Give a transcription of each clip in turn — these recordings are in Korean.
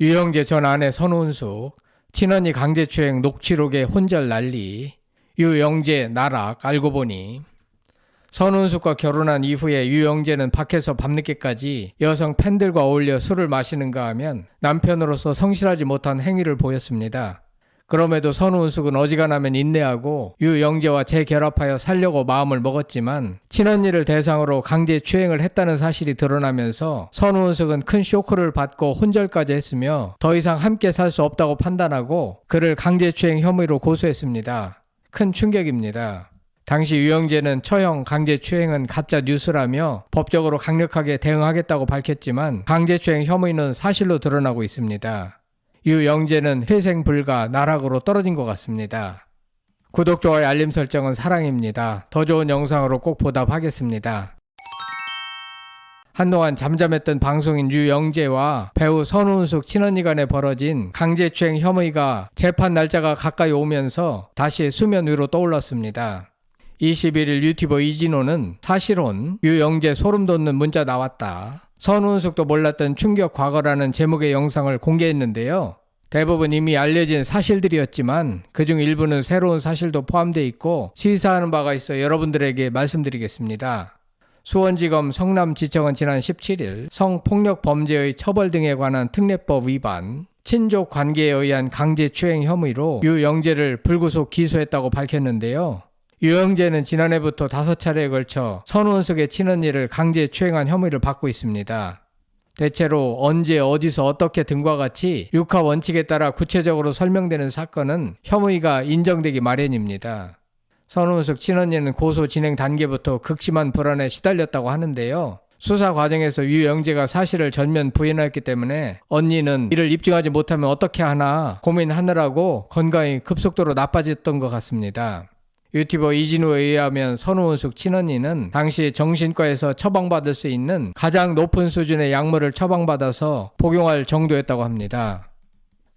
유영재 전 아내 선운숙, 친언니 강제추행 녹취록에 혼절 난리, 유영재 나락 알고 보니. 선운숙과 결혼한 이후에 유영재는 밖에서 밤늦게까지 여성 팬들과 어울려 술을 마시는가 하면 남편으로서 성실하지 못한 행위를 보였습니다. 그럼에도 선운숙은 어지간하면 인내하고 유영재와 재결합하여 살려고 마음을 먹었지만 친언니를 대상으로 강제추행을 했다는 사실이 드러나면서 선운숙은 큰 쇼크를 받고 혼절까지 했으며 더 이상 함께 살 수 없다고 판단하고 그를 강제추행 혐의로 고소했습니다. 큰 충격입니다. 당시 유영재는 처형 강제추행은 가짜 뉴스라며 법적으로 강력하게 대응하겠다고 밝혔지만 강제추행 혐의는 사실로 드러나고 있습니다. 유영재는 회생 불가 나락으로 떨어진 것 같습니다. 구독, 좋아요, 알림 설정은 사랑입니다. 더 좋은 영상으로 꼭 보답하겠습니다. 한동안 잠잠했던 방송인 유영재와 배우 선운숙 친언니 간에 벌어진 강제추행 혐의가 재판 날짜가 가까이 오면서 다시 수면 위로 떠올랐습니다. 21일 유튜버 이진호는 사실혼, 유영재 소름 돋는 문자 나왔다. 선운숙도 몰랐던 충격 과거라는 제목의 영상을 공개했는데요. 대부분 이미 알려진 사실들이었지만 그중 일부는 새로운 사실도 포함되어 있고 시사하는 바가 있어 여러분들에게 말씀드리겠습니다. 수원지검 성남지청은 지난 17일 성폭력 범죄의 처벌 등에 관한 특례법 위반, 친족 관계에 의한 강제추행 혐의로 유영재를 불구속 기소했다고 밝혔는데요. 유영재는 지난해부터 5차례에 걸쳐 선운숙의 친언니를 강제추행한 혐의를 받고 있습니다. 대체로 언제 어디서 어떻게 등과 같이 육하 원칙에 따라 구체적으로 설명되는 사건은 혐의가 인정되기 마련입니다. 선운숙 친언니는 고소 진행 단계부터 극심한 불안에 시달렸다고 하는데요. 수사 과정에서 유영재가 사실을 전면 부인했기 때문에 언니는 이를 입증하지 못하면 어떻게 하나 고민하느라고 건강이 급속도로 나빠졌던 것 같습니다. 유튜버 이진호에 의하면 선운숙 친언니는 당시 정신과에서 처방받을 수 있는 가장 높은 수준의 약물을 처방받아서 복용할 정도였다고 합니다.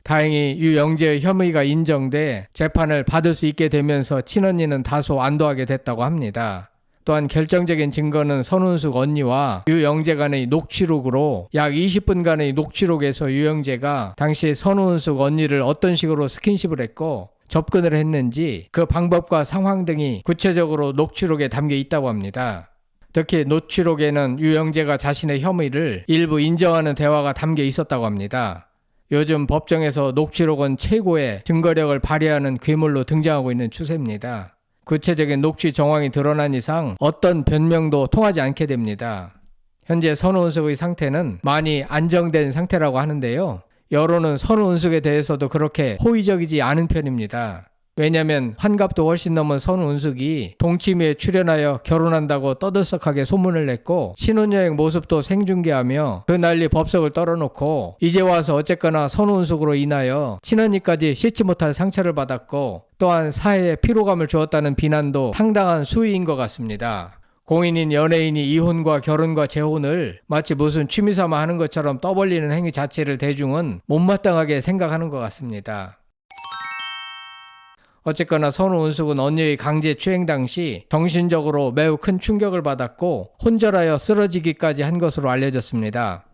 다행히 유영재의 혐의가 인정돼 재판을 받을 수 있게 되면서 친언니는 다소 안도하게 됐다고 합니다. 또한 결정적인 증거는 선운숙 언니와 유영재 간의 녹취록으로 약 20분간의 녹취록에서 유영재가 당시 선운숙 언니를 어떤 식으로 스킨십을 했고 접근을 했는지 그 방법과 상황 등이 구체적으로 녹취록에 담겨 있다고 합니다. 특히 녹취록에는 유영재가 자신의 혐의를 일부 인정하는 대화가 담겨 있었다고 합니다. 요즘 법정에서 녹취록은 최고의 증거력을 발휘하는 괴물로 등장하고 있는 추세입니다. 구체적인 녹취 정황이 드러난 이상 어떤 변명도 통하지 않게 됩니다. 현재 선운숙의 상태는 많이 안정된 상태라고 하는데요. 여론은 선운숙에 대해서도 그렇게 호의적이지 않은 편입니다. 왜냐하면 환갑도 훨씬 넘은 선운숙이 동치미에 출연하여 결혼한다고 떠들썩하게 소문을 냈고 신혼여행 모습도 생중계하며 그 난리 법석을 떨어놓고 이제 와서 어쨌거나 선운숙으로 인하여 친언니까지 씻지 못할 상처를 받았고 또한 사회에 피로감을 주었다는 비난도 상당한 수위인 것 같습니다. 공인인 연예인이 이혼과 결혼과 재혼을 마치 무슨 취미삼아 하는 것처럼 떠벌리는 행위 자체를 대중은 못마땅하게 생각하는 것 같습니다. 어쨌거나 선운숙은 언니의 강제추행 당시 정신적으로 매우 큰 충격을 받았고 혼절하여 쓰러지기까지 한 것으로 알려졌습니다.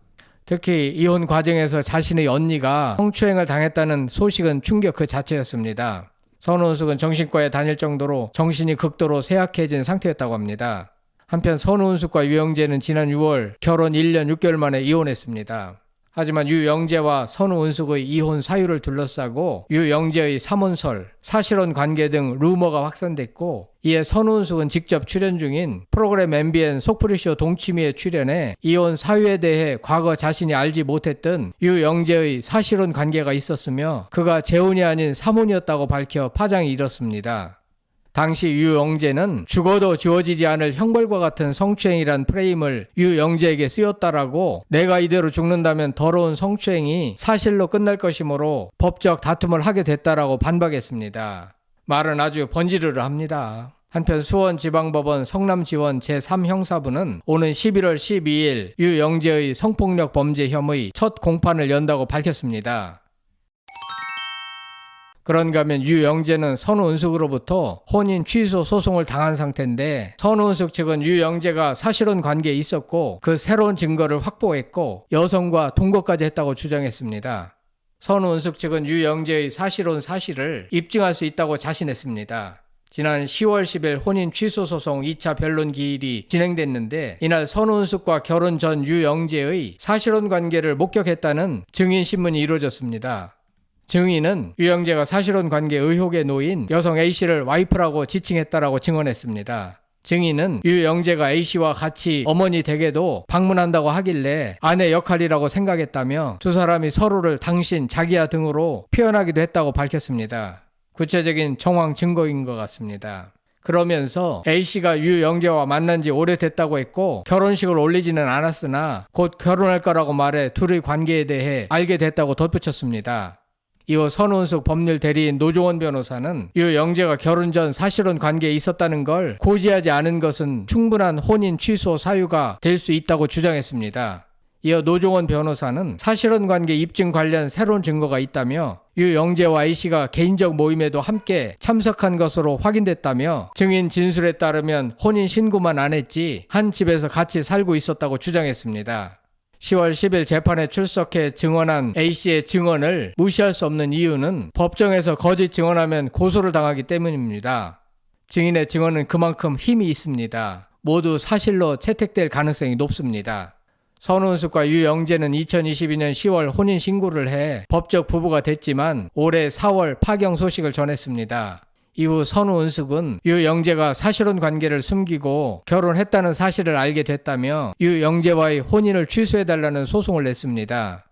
특히 이혼 과정에서 자신의 언니가 성추행을 당했다는 소식은 충격 그 자체였습니다. 선운숙은 정신과에 다닐 정도로 정신이 극도로 쇠약해진 상태였다고 합니다. 한편 선운숙과 유영재는 지난 6월 결혼 1년 6개월 만에 이혼했습니다. 하지만 유영재와 선운숙의 이혼 사유를 둘러싸고 유영재의 삼혼설, 사실혼 관계 등 루머가 확산됐고 이에 선운숙은 직접 출연 중인 프로그램 MBN 속풀이쇼 동치미에 출연해 이혼 사유에 대해 과거 자신이 알지 못했던 유영재의 사실혼 관계가 있었으며 그가 재혼이 아닌 삼혼이었다고 밝혀 파장이 일었습니다. 당시 유영재는 죽어도 지워지지 않을 형벌과 같은 성추행이란 프레임을 유영재에게 쓰였다라고 내가 이대로 죽는다면 더러운 성추행이 사실로 끝날 것이므로 법적 다툼을 하게 됐다라고 반박했습니다. 말은 아주 번지르르 합니다. 한편 수원지방법원 성남지원 제3형사부는 오는 11월 12일 유영재의 성폭력 범죄 혐의 첫 공판을 연다고 밝혔습니다. 그런가 하면 유영재는 선운숙으로부터 혼인 취소 소송을 당한 상태인데 선운숙 측은 유영재가 사실혼 관계에 있었고 그 새로운 증거를 확보했고 여성과 동거까지 했다고 주장했습니다. 선우은숙 측은 유영재의 사실혼 사실을 입증할 수 있다고 자신했습니다. 지난 10월 10일 혼인 취소 소송 2차 변론 기일이 진행됐는데 이날 선우은숙과 결혼 전 유영재의 사실혼 관계를 목격했다는 증인 신문이 이루어졌습니다. 증인은 유영재가 사실혼 관계 의혹에 놓인 여성 A씨를 와이프라고 지칭했다라고 증언했습니다. 증인은 유영재가 A씨와 같이 어머니 댁에도 방문한다고 하길래 아내 역할이라고 생각했다며 두 사람이 서로를 당신, 자기야 등으로 표현하기도 했다고 밝혔습니다. 구체적인 정황 증거인 것 같습니다. 그러면서 A씨가 유영재와 만난 지 오래됐다고 했고 결혼식을 올리지는 않았으나 곧 결혼할 거라고 말해 둘의 관계에 대해 알게 됐다고 덧붙였습니다. 이후 선우은숙 법률 대리인 노종원 변호사는 유영재가 결혼 전 사실혼 관계에 있었다는 걸 고지하지 않은 것은 충분한 혼인 취소 사유가 될 수 있다고 주장했습니다. 이어 노종원 변호사는 사실혼 관계 입증 관련 새로운 증거가 있다며 유영재와 A씨가 개인적 모임에도 함께 참석한 것으로 확인됐다며 증인 진술에 따르면 혼인 신고만 안 했지 한 집에서 같이 살고 있었다고 주장했습니다. 10월 10일 재판에 출석해 증언한 A씨의 증언을 무시할 수 없는 이유는 법정에서 거짓 증언하면 고소를 당하기 때문입니다. 증인의 증언은 그만큼 힘이 있습니다. 모두 사실로 채택될 가능성이 높습니다. 선우은숙과 유영재는 2022년 10월 혼인 신고를 해 법적 부부가 됐지만 올해 4월 파경 소식을 전했습니다. 이후 선우은숙은 유영재가 사실혼 관계를 숨기고 결혼했다는 사실을 알게 됐다며 유영재와의 혼인을 취소해달라는 소송을 냈습니다.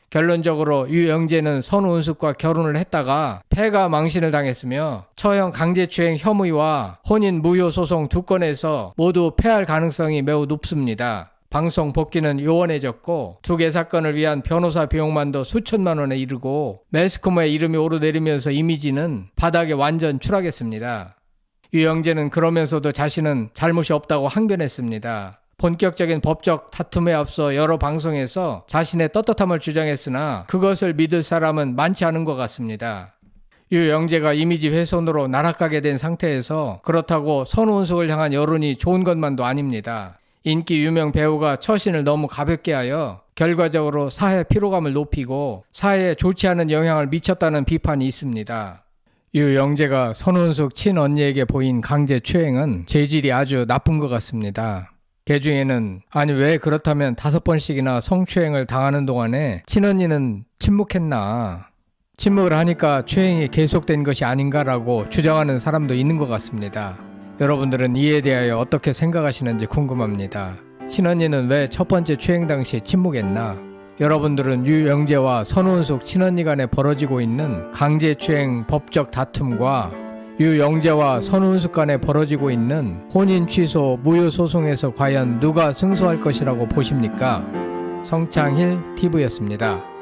결론적으로 유영재는 선우은숙과 결혼을 했다가 폐가 망신을 당했으며 처형 강제추행 혐의와 혼인 무효 소송 두 건에서 모두 패할 가능성이 매우 높습니다. 방송 복귀는 요원해졌고 두 개 사건을 위한 변호사 비용만도 수천만 원에 이르고 매스컴의 이름이 오르내리면서 이미지는 바닥에 완전 추락했습니다. 유영재는 그러면서도 자신은 잘못이 없다고 항변했습니다. 본격적인 법적 다툼에 앞서 여러 방송에서 자신의 떳떳함을 주장했으나 그것을 믿을 사람은 많지 않은 것 같습니다. 유영재가 이미지 훼손으로 나락가게 된 상태에서 그렇다고 선우은숙을 향한 여론이 좋은 것만도 아닙니다. 인기 유명 배우가 처신을 너무 가볍게 하여 결과적으로 사회 피로감을 높이고 사회에 좋지 않은 영향을 미쳤다는 비판이 있습니다. 유영재가 선우은숙 친언니에게 보인 강제추행은 재질이 아주 나쁜 것 같습니다. 그 중에는 아니 왜 그렇다면 5번씩이나 성추행을 당하는 동안에 친언니는 침묵했나? 침묵을 하니까 추행이 계속된 것이 아닌가라고 주장하는 사람도 있는 것 같습니다. 여러분들은 이에 대하여 어떻게 생각하시는지 궁금합니다. 친언니는 왜 첫 번째 추행 당시 침묵했나? 여러분들은 유영재와 선우은숙 친언니 간에 벌어지고 있는 강제추행 법적 다툼과 유영재와 선우은숙 간에 벌어지고 있는 혼인 취소 무효 소송에서 과연 누가 승소할 것이라고 보십니까? 성창힐 TV였습니다.